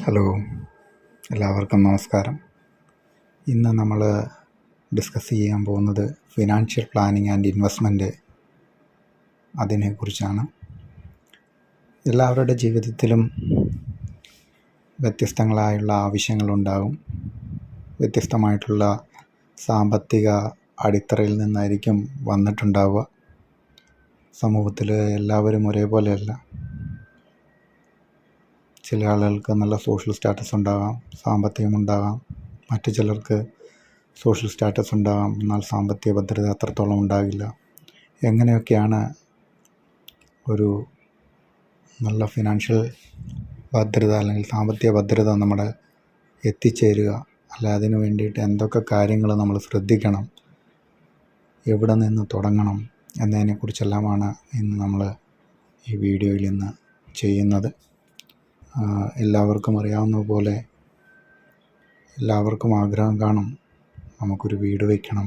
Hello, എല്ലാവർക്കും നമസ്കാരം. ഇന്ന് നമ്മൾ ഡിസ്കസ് ചെയ്യാൻ പോകുന്നത് ഫിനാൻഷ്യൽ പ്ലാനിങ് ആൻഡ് ഇൻവെസ്റ്റ്മെൻറ്റ് അതിനെക്കുറിച്ചാണ്. എല്ലാവരുടെ ജീവിതത്തിലും വ്യത്യസ്തങ്ങളായുള്ള ആവശ്യങ്ങളുണ്ടാകും. വ്യത്യസ്തമായിട്ടുള്ള സാമ്പത്തിക അടിത്തറയിൽ നിന്നായിരിക്കും വന്നിട്ടുണ്ടാവുക. സമൂഹത്തിൽ എല്ലാവരും ഒരേപോലെയല്ല. ചില ആളുകൾക്ക് നല്ല സോഷ്യൽ സ്റ്റാറ്റസ് ഉണ്ടാകാം, സാമ്പത്തികമുണ്ടാകാം. മറ്റു ചിലർക്ക് സോഷ്യൽ സ്റ്റാറ്റസ് ഉണ്ടാകാം, എന്നാൽ സാമ്പത്തിക ഭദ്രത അത്രത്തോളം ഉണ്ടാകില്ല. എങ്ങനെയൊക്കെയാണ് ഒരു നല്ല ഫിനാൻഷ്യൽ ഭദ്രത അല്ലെങ്കിൽ സാമ്പത്തിക ഭദ്രത നമ്മുടെ എത്തിച്ചേരുക, അല്ല അതിനു വേണ്ടിയിട്ട് എന്തൊക്കെ കാര്യങ്ങൾ നമ്മൾ ശ്രദ്ധിക്കണം, എവിടെ നിന്ന് തുടങ്ങണം എന്നതിനെക്കുറിച്ചെല്ലാമാണ് ഇന്ന് നമ്മൾ ഈ വീഡിയോയിൽ ഇന്ന് ചെയ്യുന്നത്. എല്ലാവർക്കും അറിയാവുന്ന പോലെ എല്ലാവർക്കും ആഗ്രഹം കാണും, നമുക്കൊരു വീട് വയ്ക്കണം,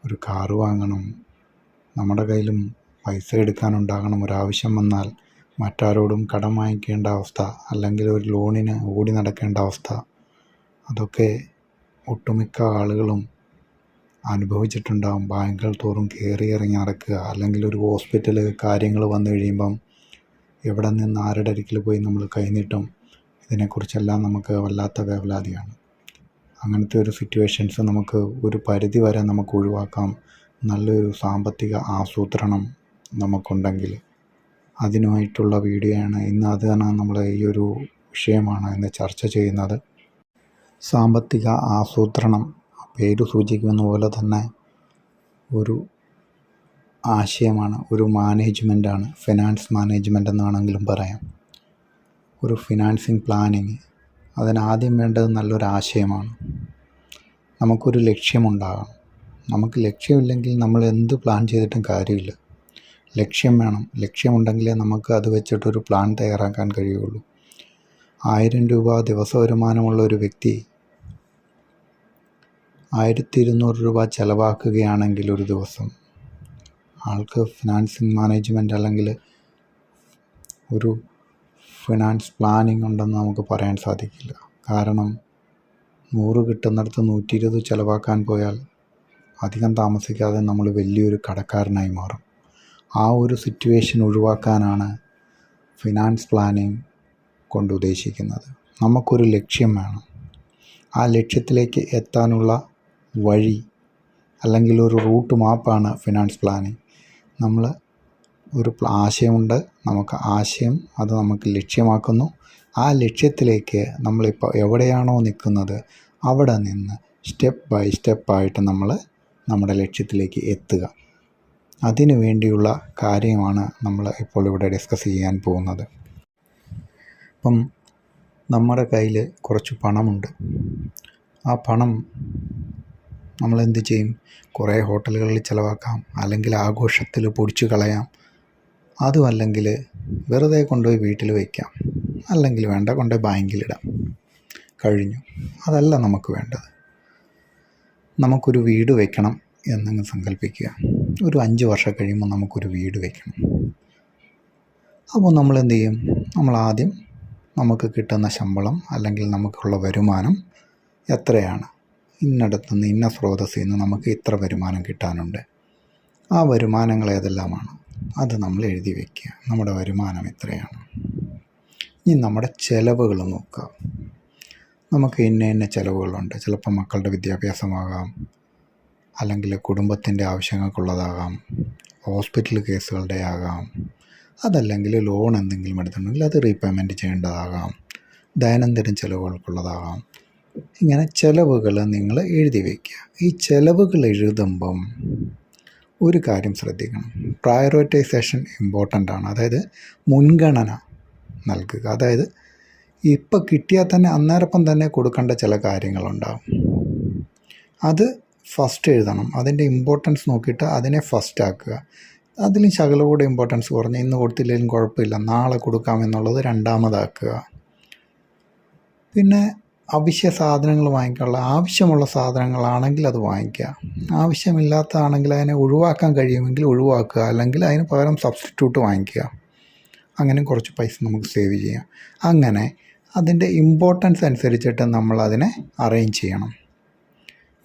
ഒരു കാറ് വാങ്ങണം, നമ്മുടെ കയ്യിലും പൈസ എടുക്കാനുണ്ടാകണം. ഒരാവശ്യം വന്നാൽ മറ്റാരോടും കടം വാങ്ങിക്കേണ്ട അവസ്ഥ, അല്ലെങ്കിൽ ഒരു ലോണിന് ഓടി നടക്കേണ്ട അവസ്ഥ, അതൊക്കെ ഒട്ടുമിക്ക ആളുകളും അനുഭവിച്ചിട്ടുണ്ടാകും. ബാങ്കുകൾ തോറും കയറി ഇറങ്ങി നടക്കുക, അല്ലെങ്കിൽ ഒരു ഹോസ്പിറ്റൽ കാര്യങ്ങൾ വന്നു കഴിയുമ്പം എവിടെ നിന്ന് ആരുടെ അടുക്കൽ പോയി നമ്മൾ കൈനീട്ടും. ഇതിനെക്കുറിച്ചെല്ലാം നമുക്ക് വല്ലാത്ത വേവലാതിയാണ്. അങ്ങനത്തെ ഒരു സിറ്റുവേഷൻസ് നമുക്ക് ഒരു പരിധി വരെ നമുക്ക് ഒഴിവാക്കാം, നല്ലൊരു സാമ്പത്തിക ആസൂത്രണം നമുക്കുണ്ടെങ്കിൽ. അതിനുമായിട്ടുള്ള വീഡിയോ ആണ് ഇന്ന്. അതാണ് നമ്മൾ ഈ ഒരു വിഷയമാണ് ഇന്ന് ചർച്ച ചെയ്യുന്നത്. സാമ്പത്തിക ആസൂത്രണം പേര് സൂചിപ്പിക്കുന്ന പോലെ തന്നെ ഒരു ആശയമാണ്, ഒരു മാനേജ്മെൻറ്റാണ്. ഫിനാൻസ് മാനേജ്മെൻ്റ് എന്നാണെങ്കിലും പറയാം. ഒരു ഫിനാൻസിങ് പ്ലാനിങ്, അതിനാദ്യം വേണ്ടത് നല്ലൊരു ആശയമാണ്. നമുക്കൊരു ലക്ഷ്യമുണ്ടാകണം. നമുക്ക് ലക്ഷ്യമില്ലെങ്കിൽ നമ്മൾ എന്ത് പ്ലാൻ ചെയ്തിട്ടും കാര്യമില്ല. ലക്ഷ്യം വേണം. ലക്ഷ്യമുണ്ടെങ്കിലേ നമുക്ക് അത് വെച്ചിട്ടൊരു പ്ലാൻ തയ്യാറാക്കാൻ കഴിയുള്ളൂ. 1000 രൂപ ദിവസ വരുമാനമുള്ള ഒരു വ്യക്തി 1200 രൂപ ചിലവാക്കുകയാണെങ്കിൽ ഒരു ദിവസം, ആൾക്ക് ഫിനാൻസിങ് മാനേജ്മെൻറ്റ് അല്ലെങ്കിൽ ഒരു ഫിനാൻസ് പ്ലാനിങ് ഉണ്ടെന്ന് നമുക്ക് പറയാൻ സാധിക്കില്ല. കാരണം 100 കിട്ടുന്നിടത്ത് 120 ചിലവാക്കാൻ പോയാൽ അധികം താമസിക്കാതെ നമ്മൾ വലിയൊരു കടക്കാരനായി മാറും. ആ ഒരു സിറ്റുവേഷൻ ഒഴിവാക്കാനാണ് ഫിനാൻസ് പ്ലാനിങ് കൊണ്ട് ഉദ്ദേശിക്കുന്നത്. നമുക്കൊരു ലക്ഷ്യം വേണം. ആ ലക്ഷ്യത്തിലേക്ക് എത്താനുള്ള വഴി അല്ലെങ്കിൽ ഒരു റൂട്ട് മാപ്പാണ് ഫിനാൻസ് പ്ലാനിങ്. നമ്മൾ ഒരു ആശയമുണ്ട്, നമുക്ക് ആശയം അത് നമുക്ക് ലക്ഷ്യമാക്കുന്നു. ആ ലക്ഷ്യത്തിലേക്ക് നമ്മളിപ്പോൾ എവിടെയാണോ നിൽക്കുന്നത് അവിടെ നിന്ന് സ്റ്റെപ്പ് ബൈ സ്റ്റെപ്പായിട്ട് നമ്മൾ നമ്മുടെ ലക്ഷ്യത്തിലേക്ക് എത്തുക. അതിനു വേണ്ടിയുള്ള കാര്യമാണ് നമ്മൾ ഇപ്പോൾ ഇവിടെ ഡിസ്കസ് ചെയ്യാൻ പോകുന്നത്. ഇപ്പം നമ്മുടെ കയ്യിൽ കുറച്ച് പണമുണ്ട്. ആ പണം നമ്മൾ എന്ത് ചെയ്യും? കുറേ ഹോട്ടലുകളിൽ ചിലവാക്കാം, അല്ലെങ്കിൽ ആഘോഷത്തിൽ പൊടിച്ചു കളയാം. അതുമല്ലെങ്കിൽ വെറുതെ കൊണ്ടുപോയി വീട്ടിൽ വയ്ക്കാം, അല്ലെങ്കിൽ വേണ്ട കൊണ്ടുപോയി ബാങ്കിലിടാം. കഴിഞ്ഞു. അതല്ല നമുക്ക് വേണ്ടത്. നമുക്കൊരു വീട് വയ്ക്കണം എന്നങ്ങ് സങ്കല്പിക്കുക. ഒരു 5 വർഷം കഴിയുമ്പോൾ നമുക്കൊരു വീട് വയ്ക്കണം. അപ്പോൾ നമ്മൾ എന്ത് ചെയ്യും? നമ്മൾ ആദ്യം നമുക്ക് കിട്ടുന്ന ശമ്പളം അല്ലെങ്കിൽ നമുക്കുള്ള വരുമാനം എത്രയാണ്, ഇന്നടത്തുനിന്ന് ഇന്ന സ്രോതസ്സിൽ നിന്ന് നമുക്ക് ഇത്ര വരുമാനം കിട്ടാനുണ്ട്, ആ വരുമാനങ്ങൾ ഏതെല്ലാമാണ് അത് നമ്മൾ എഴുതി വയ്ക്കുക. നമ്മുടെ വരുമാനം എത്രയാണ്. ഇനി നമ്മുടെ ചിലവുകൾ നോക്കുക. നമുക്ക് ഇന്ന ചിലവുകളുണ്ട്. ചിലപ്പോൾ മക്കളുടെ വിദ്യാഭ്യാസമാകാം, അല്ലെങ്കിൽ കുടുംബത്തിൻ്റെ ആവശ്യങ്ങൾക്കുള്ളതാകാം, ഹോസ്പിറ്റൽ കേസുകളുടെ ആകാം, അതല്ലെങ്കിൽ ലോൺ എന്തെങ്കിലും എടുത്തിട്ടുണ്ടെങ്കിൽ അത് റീപേയ്മെൻറ്റ് ചെയ്യേണ്ടതാകാം, ദൈനംദിന ചിലവുകൾക്കുള്ളതാകാം. ഇങ്ങനെ ചിലവുകൾ നിങ്ങൾ എഴുതി വയ്ക്കുക. ഈ ചിലവുകൾ എഴുതുമ്പം ഒരു കാര്യം ശ്രദ്ധിക്കണം. പ്രയോറിറ്റൈസേഷൻ ഇമ്പോർട്ടൻ്റ് ആണ്. അതായത് മുൻഗണന നൽകുക. അതായത് ഇപ്പം കിട്ടിയാൽ തന്നെ അന്നേരപ്പം തന്നെ കൊടുക്കേണ്ട ചില കാര്യങ്ങളുണ്ടാകും. അത് ഫസ്റ്റ് എഴുതണം. അതിൻ്റെ ഇമ്പോർട്ടൻസ് നോക്കിയിട്ട് അതിനെ ഫസ്റ്റ് ആക്കുക. അതിലും ശകലകൂടെ ഇമ്പോർട്ടൻസ് കുറഞ്ഞ് ഇന്ന് കൊടുത്തില്ലെങ്കിലും കുഴപ്പമില്ല, നാളെ കൊടുക്കാമെന്നുള്ളത് രണ്ടാമതാക്കുക. പിന്നെ അവശ്യ സാധനങ്ങൾ വാങ്ങിക്കാനുള്ള, ആവശ്യമുള്ള സാധനങ്ങളാണെങ്കിൽ അത് വാങ്ങിക്കുക. ആവശ്യമില്ലാത്തതാണെങ്കിൽ അതിനെ ഒഴിവാക്കാൻ കഴിയുമെങ്കിൽ ഒഴിവാക്കുക, അല്ലെങ്കിൽ അതിന് പകരം സബ്സ്റ്റിറ്റ്യൂട്ട് വാങ്ങിക്കുക. അങ്ങനെ കുറച്ച് പൈസ നമുക്ക് സേവ് ചെയ്യാം. അങ്ങനെ അതിൻ്റെ ഇമ്പോർട്ടൻസ് അനുസരിച്ചിട്ട് നമ്മൾ അതിനെ അറേഞ്ച് ചെയ്യണം.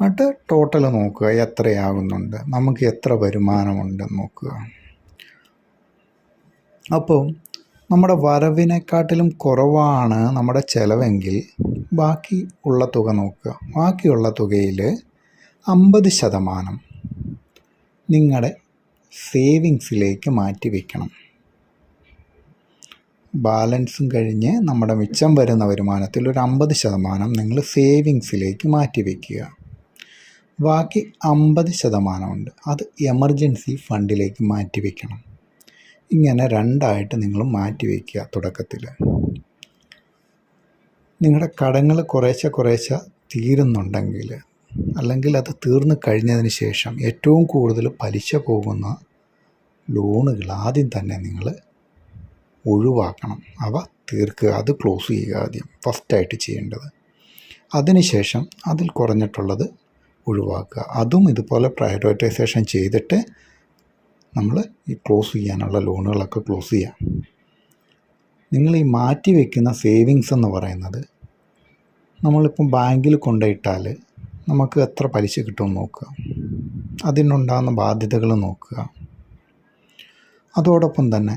എന്നിട്ട് ടോട്ടൽ നോക്കുക, എത്രയാകുന്നുണ്ട്, നമുക്ക് എത്ര വരുമാനമുണ്ടെന്ന് നോക്കുക. അപ്പോൾ നമ്മുടെ വരവിനെക്കാട്ടിലും കുറവാണ് നമ്മുടെ ചിലവെങ്കിൽ ബാക്കി ഉള്ള തുക നോക്കുക. ബാക്കിയുള്ള തുകയിൽ 50% നിങ്ങളുടെ സേവിങ്സിലേക്ക് മാറ്റി വയ്ക്കണം. ബാലൻസും കഴിഞ്ഞ് നമ്മുടെ മിച്ചം വരുന്ന വരുമാനത്തിൽ ഒരു 50% നിങ്ങൾ സേവിങ്സിലേക്ക് മാറ്റി വയ്ക്കുക. ബാക്കി 50% ഉണ്ട്, അത് എമർജൻസി ഫണ്ടിലേക്ക് മാറ്റി വയ്ക്കണം. ഇങ്ങനെ രണ്ടായിട്ട് നിങ്ങൾ മാറ്റി വയ്ക്കുക. തുടക്കത്തിൽ നിങ്ങളുടെ കടങ്ങൾ കുറേശ്ശെ തീരുന്നുണ്ടെങ്കിൽ, അല്ലെങ്കിൽ അത് തീർന്നു കഴിഞ്ഞതിന് ശേഷം ഏറ്റവും കൂടുതൽ പലിശ പോകുന്ന ലോണുകൾ ആദ്യം തന്നെ നിങ്ങൾ ഒഴിവാക്കണം. അവ തീർക്കുക, അത് ക്ലോസ് ചെയ്യുക ആദ്യം ഫസ്റ്റായിട്ട് ചെയ്യേണ്ടത്. അതിനുശേഷം അതിൽ കുറഞ്ഞിട്ടുള്ളത് ഒഴിവാക്കുക. അതും ഇതുപോലെ പ്രയോറിറ്റൈസേഷൻ ചെയ്തിട്ട് നമ്മൾ ഈ ക്ലോസ് ചെയ്യാനുള്ള ലോണുകളൊക്കെ ക്ലോസ് ചെയ്യാം. നിങ്ങൾ ഈ മാറ്റി വയ്ക്കുന്ന സേവിങ്സ് എന്ന് പറയുന്നത് നമ്മളിപ്പം ബാങ്കിൽ കൊണ്ടുപോയിട്ടാൽ നമുക്ക് എത്ര പലിശ കിട്ടുമെന്ന് നോക്കുക, അതിനുണ്ടാകുന്ന ബാധ്യതകൾ നോക്കുക. അതോടൊപ്പം തന്നെ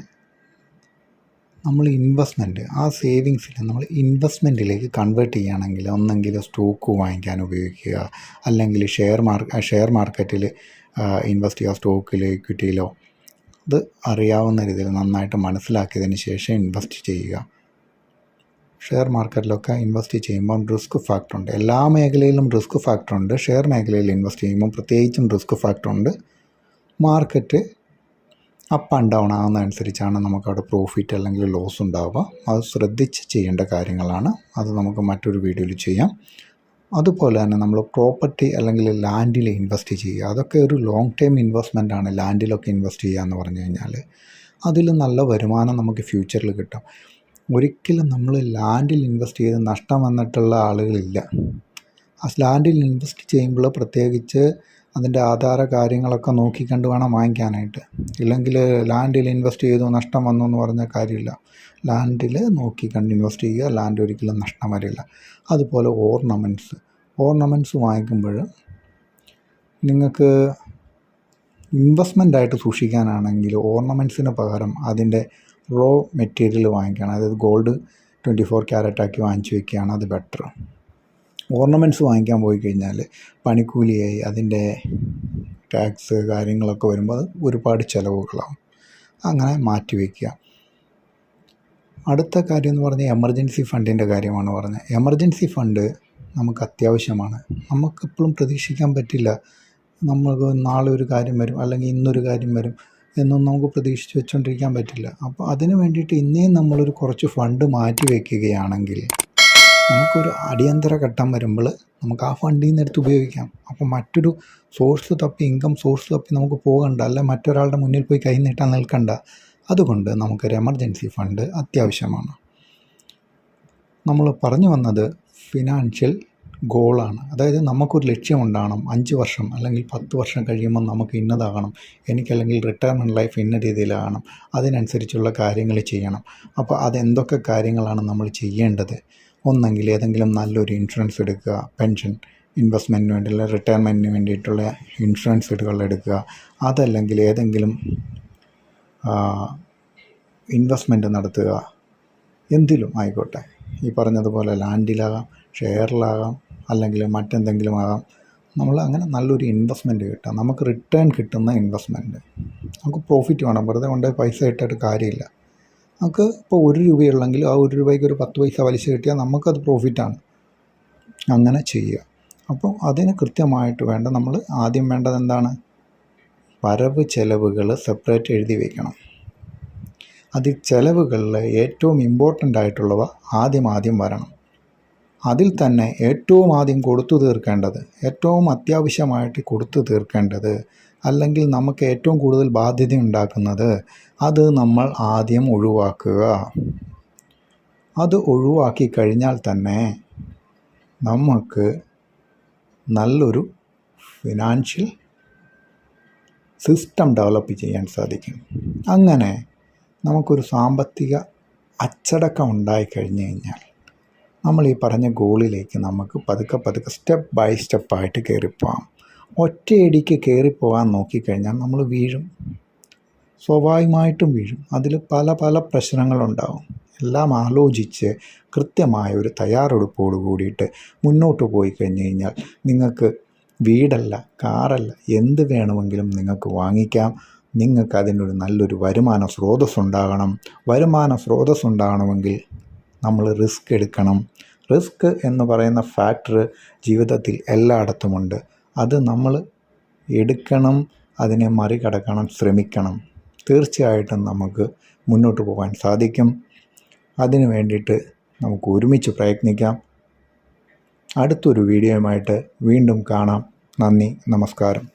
നമ്മൾ ഇൻവെസ്റ്റ്മെൻറ്റ്, ആ സേവിങ്സിൽ നമ്മൾ ഇൻവെസ്റ്റ്മെൻറ്റിലേക്ക് കൺവേർട്ട് ചെയ്യുകയാണെങ്കിൽ ഒന്നെങ്കിൽ സ്റ്റോക്ക് വാങ്ങിക്കാൻ ഉപയോഗിക്കുക, അല്ലെങ്കിൽ ഷെയർ മാർക്കറ്റിൽ ഇൻവെസ്റ്റ് ചെയ്യുക, സ്റ്റോക്കിലോ ഇക്വിറ്റിയിലോ. അത് അറിയാവുന്ന രീതിയിൽ നന്നായിട്ട് മനസ്സിലാക്കിയതിന് ശേഷം ഇൻവെസ്റ്റ് ചെയ്യുക. ഷെയർ മാർക്കറ്റിലൊക്കെ ഇൻവെസ്റ്റ് ചെയ്യുമ്പം റിസ്ക് ഫാക്ടറുണ്ട്. എല്ലാ മേഖലയിലും റിസ്ക് ഫാക്ടറുണ്ട്. ഷെയർ മേഖലയിൽ ഇൻവെസ്റ്റ് ചെയ്യുമ്പം പ്രത്യേകിച്ചും റിസ്ക് ഫാക്ടറുണ്ട്. മാർക്കറ്റ് അപ്പ് ആൻഡ് ഡൗൺ ആകുന്നതനുസരിച്ചാണ് നമുക്കവിടെ പ്രോഫിറ്റ് അല്ലെങ്കിൽ ലോസ് ഉണ്ടാവുക. അത് ശ്രദ്ധിച്ച് ചെയ്യേണ്ട കാര്യങ്ങളാണ്. അത് നമുക്ക് മറ്റൊരു വീഡിയോയിൽ ചെയ്യാം. അതുപോലെ തന്നെ നമ്മൾ പ്രോപ്പർട്ടി അല്ലെങ്കിൽ ലാൻഡിൽ ഇൻവെസ്റ്റ് ചെയ്യുക, അതൊക്കെ ഒരു ലോങ് ടൈം ഇൻവെസ്റ്റ്മെൻറ്റാണ്. ലാൻഡിലൊക്കെ ഇൻവെസ്റ്റ് ചെയ്യുക എന്ന് പറഞ്ഞു കഴിഞ്ഞാൽ അതിൽ നല്ല വരുമാനം നമുക്ക് ഫ്യൂച്ചറിൽ കിട്ടും. ഒരിക്കലും നമ്മൾ ലാൻഡിൽ ഇൻവെസ്റ്റ് ചെയ്ത് നഷ്ടം വന്നിട്ടുള്ള ആളുകളില്ല. ആ ലാൻഡിൽ ഇൻവെസ്റ്റ് ചെയ്യുമ്പോൾ പ്രത്യേകിച്ച് അതിൻ്റെ ആധാര കാര്യങ്ങളൊക്കെ നോക്കിക്കണ്ട് വേണം വാങ്ങിക്കാനായിട്ട്. ഇല്ലെങ്കിൽ ലാൻഡിൽ ഇൻവെസ്റ്റ് ചെയ്തു നഷ്ടം വന്നു എന്ന് പറഞ്ഞ കാര്യമില്ല. ലാൻഡിൽ നോക്കിക്കണ്ട് ഇൻവെസ്റ്റ് ചെയ്യുക, ലാൻഡ് ഒരിക്കലും നഷ്ടം വരില്ല. അതുപോലെ ഓർണമെൻറ്റ്സ് വാങ്ങിക്കുമ്പോൾ നിങ്ങൾക്ക് ഇൻവെസ്റ്റ്മെൻറ്റായിട്ട് സൂക്ഷിക്കാനാണെങ്കിൽ ഓർണമെൻറ്റ്സിന് പകരം അതിൻ്റെ റോ മെറ്റീരിയൽ വാങ്ങിക്കണം. അതായത് ഗോൾഡ് 24 ക്യാരറ്റാക്കി വാങ്ങിച്ചു വയ്ക്കുകയാണ് അത് ബെറ്റർ. ഓർണമെൻറ്റ്സ് വാങ്ങിക്കാൻ പോയി കഴിഞ്ഞാൽ പണിക്കൂലിയായി അതിൻ്റെ ടാക്സ് കാര്യങ്ങളൊക്കെ വരുമ്പോൾ അത് ഒരുപാട് ചിലവുകളാവും. അങ്ങനെ മാറ്റി വയ്ക്കുക. അടുത്ത കാര്യം എന്ന് പറഞ്ഞാൽ എമർജൻസി ഫണ്ടിൻ്റെ കാര്യമാണ് പറഞ്ഞത്. എമർജൻസി ഫണ്ട് നമുക്ക് അത്യാവശ്യമാണ്. നമുക്കെപ്പോഴും പ്രതീക്ഷിക്കാൻ പറ്റില്ല. നമുക്ക് നാളെ ഒരു കാര്യം വരും അല്ലെങ്കിൽ ഇന്നൊരു കാര്യം വരും എന്നൊന്നും നമുക്ക് പ്രതീക്ഷിച്ച് വെച്ചുകൊണ്ടിരിക്കാൻ പറ്റില്ല. അപ്പോൾ അതിന് വേണ്ടിയിട്ട് ഇന്നേ നമ്മളൊരു കുറച്ച് ഫണ്ട് മാറ്റി വയ്ക്കുകയാണെങ്കിൽ നമുക്കൊരു അടിയന്തര ഘട്ടം വരുമ്പോൾ നമുക്ക് ആ ഫണ്ടിൽ നിന്ന് എടുത്ത് ഉപയോഗിക്കാം. അപ്പോൾ മറ്റൊരു ഇൻകം സോഴ്സ് തപ്പി നമുക്ക് പോകണ്ട, അല്ല മറ്റൊരാളുടെ മുന്നിൽ പോയി കൈ നീട്ടാൻ നിൽക്കണ്ട. അതുകൊണ്ട് നമുക്കൊരു എമർജൻസി ഫണ്ട് അത്യാവശ്യമാണ്. നമ്മൾ പറഞ്ഞു വന്നത് ഫിനാൻഷ്യൽ ഗോളാണ്. അതായത് നമുക്കൊരു ലക്ഷ്യമുണ്ടാകണം. 5 വർഷം അല്ലെങ്കിൽ 10 വർഷം കഴിയുമ്പോൾ നമുക്ക് ഇന്നതാകണം, എനിക്കല്ലെങ്കിൽ റിട്ടയർമെൻറ്റ് ലൈഫ് ഇന്ന രീതിയിലാകണം, അതിനനുസരിച്ചുള്ള കാര്യങ്ങൾ ചെയ്യണം. അപ്പോൾ അതെന്തൊക്കെ കാര്യങ്ങളാണ് നമ്മൾ ചെയ്യേണ്ടത്? ഒന്നെങ്കിൽ ഏതെങ്കിലും നല്ലൊരു ഇൻഷുറൻസ് എടുക്കുക, പെൻഷൻ ഇൻവെസ്റ്റ്മെൻറ്റിന് വേണ്ടിയുള്ള റിട്ടയർമെൻറ്റിന് വേണ്ടിയിട്ടുള്ള ഇൻഷുറൻസുകൾ എടുക്കുക. അതല്ലെങ്കിൽ ഏതെങ്കിലും ഇൻവെസ്റ്റ്മെൻറ്റ് നടത്തുക. എന്തിലും ആയിക്കോട്ടെ, ഈ പറഞ്ഞതുപോലെ ലാൻഡിലാകാം, ഷെയറിലാകാം, അല്ലെങ്കിൽ മറ്റെന്തെങ്കിലും ആകാം. നമ്മൾ അങ്ങനെ നല്ലൊരു ഇൻവെസ്റ്റ്മെൻറ്റ് കിട്ടുക, നമുക്ക് റിട്ടേൺ കിട്ടുന്ന ഇൻവെസ്റ്റ്മെൻറ്റ്. നമുക്ക് പ്രോഫിറ്റ് വേണം, വെറുതെ കൊണ്ട് പൈസ ഇട്ടിട്ട് കാര്യമില്ല. നമുക്ക് ഇപ്പോൾ 1 രൂപയുള്ളെങ്കിൽ ആ 1 രൂപയ്ക്ക് ഒരു 10 പൈസ പലിശ കിട്ടിയാൽ നമുക്കത് പ്രോഫിറ്റാണ്. അങ്ങനെ ചെയ്യുക. അപ്പോൾ അതിന് കൃത്യമായിട്ട് വേണ്ട, നമ്മൾ ആദ്യം വേണ്ടത് എന്താണ്? വരവ് ചെലവുകൾ സെപ്പറേറ്റ് എഴുതി വയ്ക്കണം. അതിൽ ചിലവുകളിൽ ഏറ്റവും ഇമ്പോർട്ടൻ്റ് ആയിട്ടുള്ളവ ആദ്യം വരണം. അതിൽ തന്നെ ഏറ്റവും ആദ്യം കൊടുത്തു തീർക്കേണ്ടത്, ഏറ്റവും അത്യാവശ്യമായിട്ട് കൊടുത്തു തീർക്കേണ്ടത്, അല്ലെങ്കിൽ നമുക്ക് ഏറ്റവും കൂടുതൽ ബാധ്യത ഉണ്ടാക്കുന്നത്, അത് നമ്മൾ ആദ്യം ഒഴിവാക്കുക. അത് ഒഴിവാക്കി കഴിഞ്ഞാൽ തന്നെ നമുക്ക് നല്ലൊരു ഫിനാൻഷ്യൽ സിസ്റ്റം ഡെവലപ്പ് ചെയ്യാൻ സാധിക്കും. അങ്ങനെ നമുക്കൊരു സാമ്പത്തിക അച്ചടക്കം ഉണ്ടായിക്കഴിഞ്ഞു കഴിഞ്ഞാൽ നമ്മൾ ഈ പറഞ്ഞ ഗോളിലേക്ക് നമുക്ക് പതുക്കെ പതുക്കെ സ്റ്റെപ്പ് ബൈ സ്റ്റെപ്പായിട്ട് കയറിപ്പോവാം. ഒറ്റയടിക്ക് കയറിപ്പോകാൻ നോക്കിക്കഴിഞ്ഞാൽ നമ്മൾ വീഴും, സ്വാഭാവികമായിട്ടും വീഴും. അതിൽ പല പല പ്രശ്നങ്ങളുണ്ടാവും. എല്ലാം ആലോചിച്ച് കൃത്യമായ ഒരു തയ്യാറെടുപ്പോട് കൂടിയിട്ട് മുന്നോട്ട് പോയി കഴിഞ്ഞ് കഴിഞ്ഞാൽ നിങ്ങൾക്ക് വീടല്ല, കാറല്ല, എന്ത് വേണമെങ്കിലും നിങ്ങൾക്ക് വാങ്ങിക്കാം. നിങ്ങൾക്ക് അതിനൊരു നല്ലൊരു വരുമാന സ്രോതസ്സുണ്ടാകണം. വരുമാന സ്രോതസ്സുണ്ടാകണമെങ്കിൽ നമ്മൾ റിസ്ക് എടുക്കണം. റിസ്ക് എന്ന് പറയുന്ന ഫാക്ടർ ജീവിതത്തിൽ എല്ലായിടത്തുമുണ്ട്. അത് നമ്മൾ എടുക്കണം, അതിനെ മറികടക്കണം, ശ്രമിക്കണം. തീർച്ചയായിട്ടും നമുക്ക് മുന്നോട്ട് പോകാൻ സാധിക്കും. അതിനു വേണ്ടിയിട്ട് നമുക്ക് ഒരുമിച്ച് പ്രയത്നിക്കാം. അടുത്തൊരു വീഡിയോയുമായിട്ട് വീണ്ടും കാണാം. നന്ദി, നമസ്കാരം.